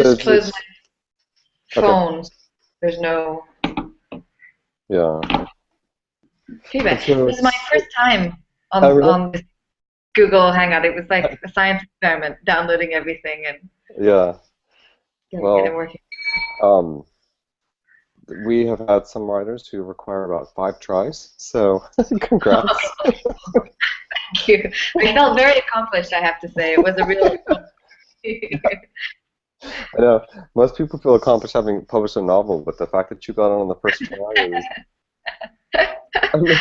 So Just close it's my okay. phone. There's no Yeah. And feedback. so This is my it's first time oh really? on this Google Hangout. It was like a science experiment, downloading everything and Yeah. getting it Well, working. um, we have had some writers who require about 5 tries. So congrats. Thank you. I felt very accomplished, I have to say. It was a real I know most people feel accomplished having published a novel, but the fact that you got on the first try is amazing.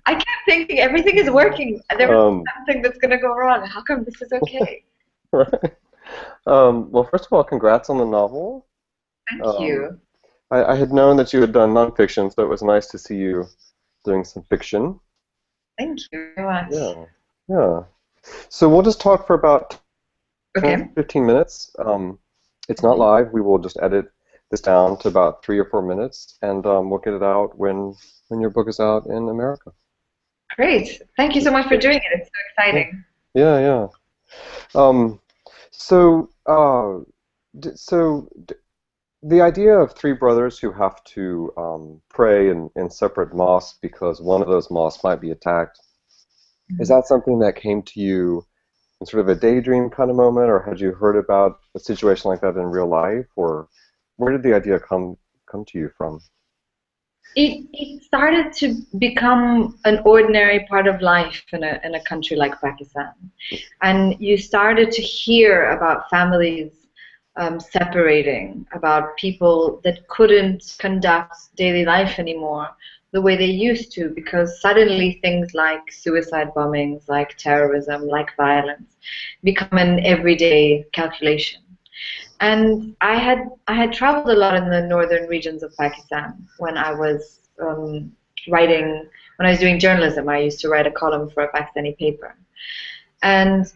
I kept thinking everything is working. There was Um, something that's going to go wrong. How come this is okay? right. Well, first of all, congrats on the novel. Thank Um, you. I had known that you had done nonfiction, so it was nice to see you doing some fiction. Thank you very much. Yeah, yeah. So we'll just talk for about 10, Okay. 15 minutes. It's not live. We will just edit this down to about 3 or 4 minutes, and we'll get it out when your book is out in America. Great. Thank you so much for doing it. It's so Yeah, exciting. yeah, yeah. Um, so, the idea of three brothers who have to pray in separate mosques because one of those mosques might be attacked, is Mhm. that something that came to you in sort of a daydream kind of moment, or had you heard about a situation like that in real life, or where did the idea come to you from? It started to become an ordinary part of life in a country like Pakistan. And you started to hear about families separating, about people that couldn't conduct daily life anymore the way they used to because suddenly things like suicide bombings, like terrorism, like violence become an everyday calculation. And I had traveled a lot in the northern regions of Pakistan when I was writing, when I was doing journalism. I used to write a column for a Pakistani paper. And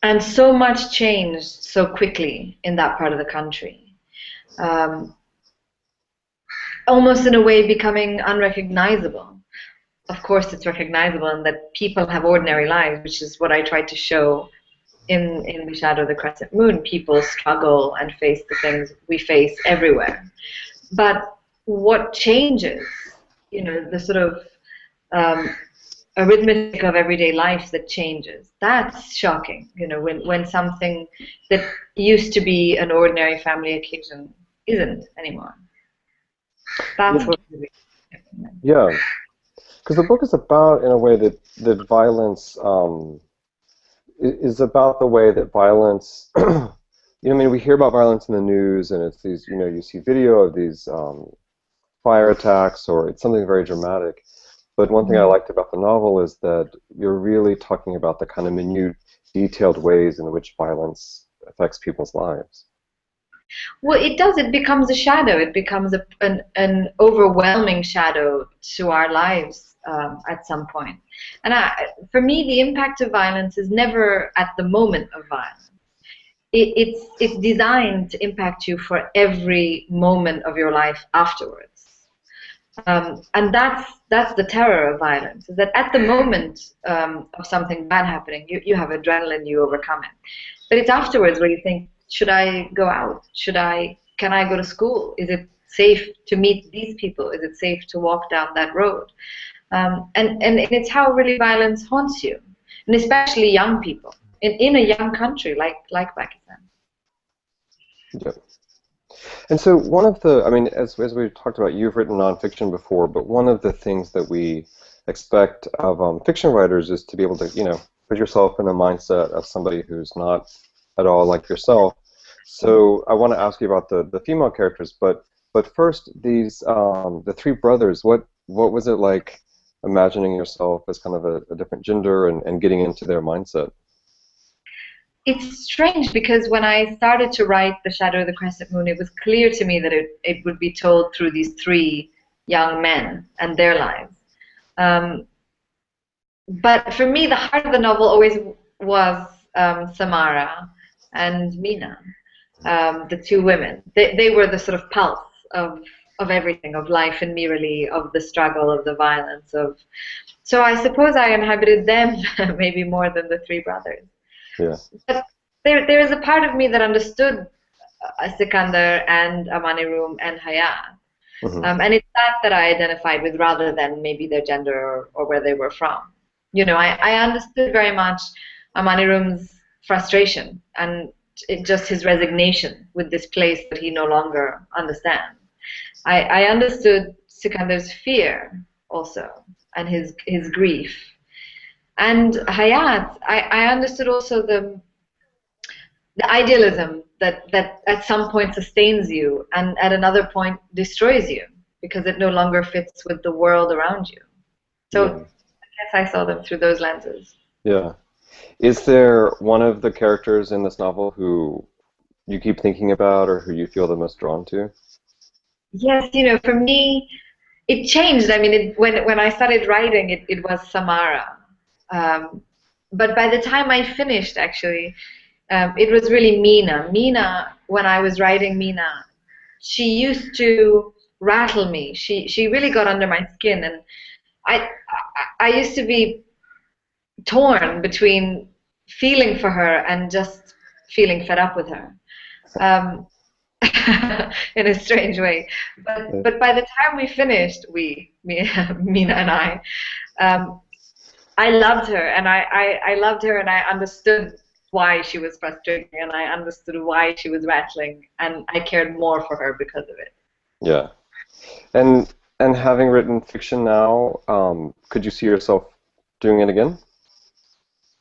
and so much changed so quickly in that part of the country, um, almost in a way becoming unrecognizable. Of course, it's recognizable in that people have ordinary lives, which is what I tried to show in The Shadow of the Crescent Moon. People struggle and face the things we face everywhere. But what changes, the sort of um, arithmetic of everyday life that changes. That's shocking, when something that used to be an ordinary family occasion isn't anymore. That's Yeah, what really. yeah, because the book is about, in a way, that violence is about the way that violence. I mean, we hear about violence in the news, and it's these, you see video of these fire attacks, or it's something very dramatic. But one thing I Mhm. liked about the novel is that you're really talking about the kind of minute, detailed ways in which violence affects people's lives. Well, it does. It becomes a shadow. It becomes an overwhelming shadow to our lives at some point. And for me, the impact of violence is never at the moment of violence. It's designed to impact you for every moment of your life afterwards. And that's the terror of violence, is that at the moment of something bad happening, you have adrenaline, you overcome it. But it's afterwards where you think, should I go out? Can I go to school? Is it safe to meet these people? Is it safe to walk down that road? And it's how really violence haunts you, and especially young people in a young country like Pakistan. Yep. And so one of the, I mean, as we talked about, you've written nonfiction before, but one of the things that we expect of fiction writers is to be able to, put yourself in the mindset of somebody who's not at all like yourself. So I want to ask you about the female characters, but first the three brothers. What was it like imagining yourself as kind of a different gender and getting into their mindset? It's strange because when I started to write The Shadow of the Crescent Moon, it was clear to me that it would be told through these three young men and their lives. Um, but for me, the heart of the novel always was Samara and Mina, the two women. They were the sort of pulse of everything, of life in Mirali, of the struggle, of the violence, of. So I suppose I inhabited them maybe more than the three brothers. Yeah. there is a part of me that understood Sikandar and Amani Room and Hayat. Mm-hmm. And it's that I identified with rather than maybe their gender or where they were from. You know, I understood very much Amani Room's frustration and just his resignation with this place that he no longer understands. I understood Sikandar's fear also and his grief. And Hayat, I understood also the idealism that at some point sustains you and at another point destroys you because it no longer fits with the world around you. So Yeah. I guess I saw them through those lenses. Yeah. Is there one of the characters in this novel who you keep thinking about or who you feel the most drawn to? Yes, you know, for me, it changed. I mean, when I started writing, it was Samara. Um, but by the time I finished, actually, it was really Mina. Mina, when I was writing Mina, she used to rattle me. She really got under my skin, and I I used to be torn between feeling for her and just feeling fed up with her. Um, in a strange way. Yeah. But by the time we finished, me, Mina and um, I loved her, and I loved her, and I understood why she was frustrating, and I understood why she was rattling, and I cared more for her because of it. Yeah. And having written fiction now, could you see yourself doing it again?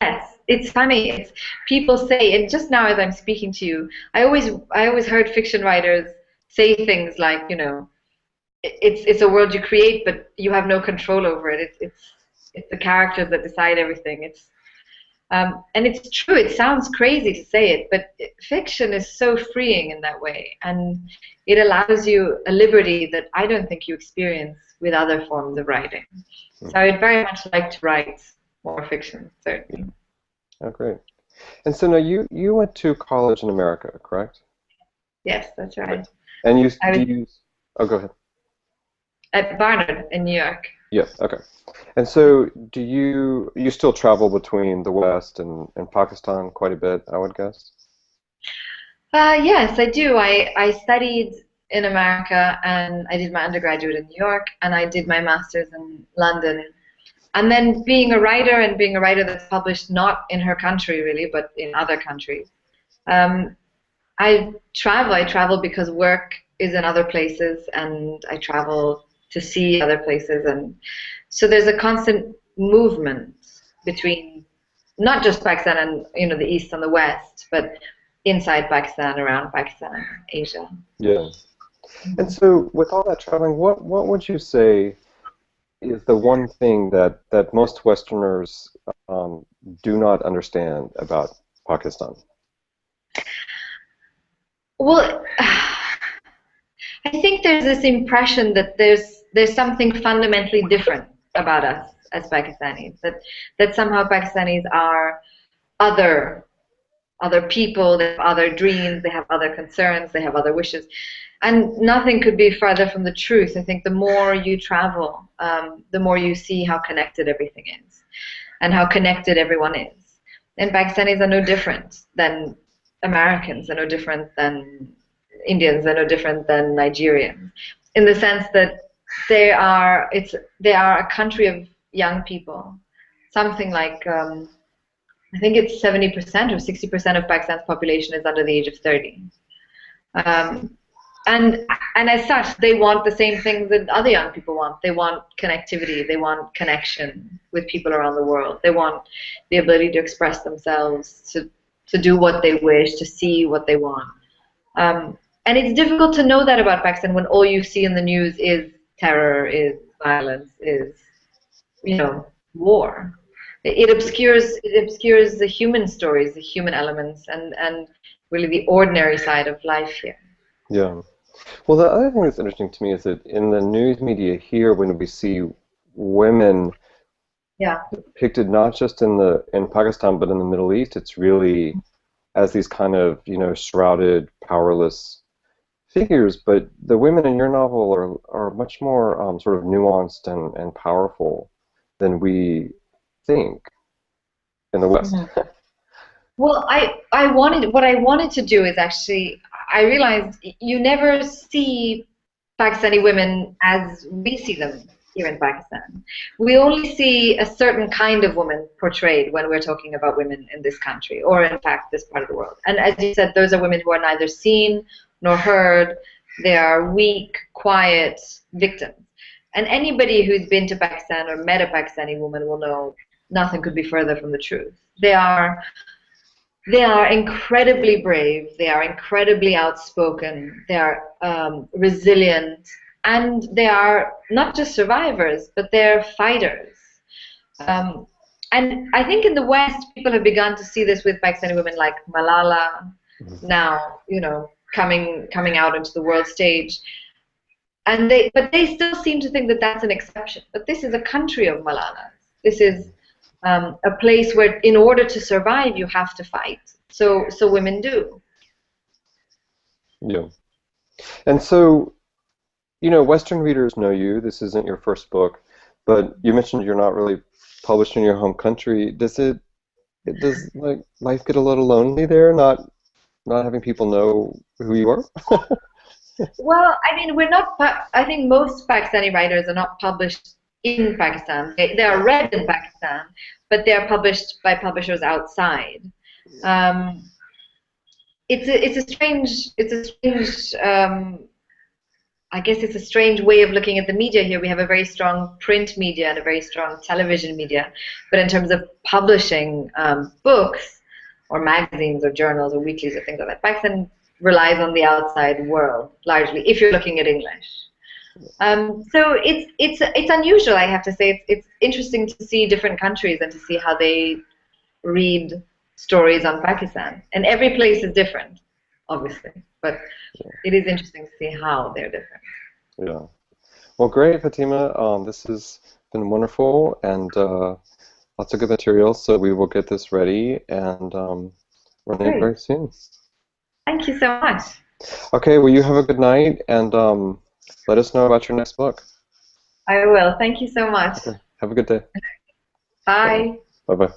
Yes, it's funny. It's people say, and just now as I'm speaking to you, I always heard fiction writers say things like, you know, it's a world you create, but you have no control over it. It's the characters that decide everything. And it's true. It sounds crazy to say it, but fiction is so freeing in that way, and it allows you a liberty that I don't think you experience with other forms of writing. So I'd very much like to write more fiction, certainly. Oh, great. And so now you went to college in America, correct? Yes, that's Right. right. And you I do was you? Oh, go ahead. at Barnard in New York. Yeah. Okay. And so do you still travel between the West and Pakistan quite a bit, I would guess? Yes, I do. I studied in America and I did my undergraduate in New York and I did my master's in London. And then being a writer and being a writer that's published not in her country really, but in other countries. Um, I travel. I travel because work is in other places and I travel to see other places. And so there's a constant movement between not just Pakistan and the East and the West, but inside Pakistan, around Pakistan, Asia. Yeah. And so with all that traveling, what would you say is the one thing that most Westerners do not understand about Pakistan? Well, I think there's this impression that there's something fundamentally different about us as Pakistanis. That somehow Pakistanis are other other people, they have other dreams, they have other concerns, they have other wishes. And nothing could be further from the truth. I think the more you travel, the more you see how connected everything is and how connected everyone is. And Pakistanis are no different than Americans, are no different than Indians, are no different than Nigerians, in the sense that they are a country of young people. Something like I think it's 70% or 60% of Pakistan's population is under the age of 30. Um, and as such, they want the same things that other young people want. They want connectivity. They want connection with people around the world. They want the ability to express themselves, to do what they wish, to see what they want. And it's difficult to know that about Pakistan when all you see in the news is terror, is violence, is war. It obscures the human stories, the human elements, and really the ordinary side of life here. Yeah. Well, the other thing that's interesting to me is that in the news media here, when we see women Yeah. depicted not just in Pakistan but in the Middle East, it's really as these kind of shrouded, powerless figures. But the women in your novel are much more sort of nuanced and powerful than we think in the West. Hmm. Well, what I wanted to do is actually, I realized you never see Pakistani women as we see them here in Pakistan. We only see a certain kind of woman portrayed when we're talking about women in this country, or in fact, this part of the world. And as you said, those are women who are neither seen nor heard. They are weak, quiet victims. And anybody who's been to Pakistan or met a Pakistani woman will know nothing could be further from the truth. They are incredibly brave. They are incredibly outspoken. They are resilient, and they are not just survivors, but they're fighters. Um, and I think in the West, people have begun to see this with Pakistani women like Malala, now, coming out into the world stage. But they still seem to think that that's an exception. But this is a country of Malalas. This is a place where, in order to survive, you have to fight. So women do. Yeah. And so, Western readers know you. This isn't your first book, but you mentioned you're not really published in your home country. Does like life get a little lonely there, not having people know who you are? Well, I mean, I think most Pakistani writers are not published in Pakistan. They are read in Pakistan, but they are published by publishers outside. Um, it's a strange I guess it's a strange way of looking at the media here. We have a very strong print media and a very strong television media, but in terms of publishing books or magazines or journals or weeklies or things like that, Pakistan relies on the outside world largely, if you're looking at English. So it's unusual, I have to say. It's interesting to see different countries and to see how they read stories on Pakistan. And every place is different, obviously, but it is interesting to see how they're different. Yeah. Well, great, Fatima. This has been wonderful and lots of good material. So we will get this ready and run it very soon. Thank you so much. Okay. Well, you have a good night and let us know about your next book. I will. Thank you so much. Okay. Have a good day. Bye. Bye-bye.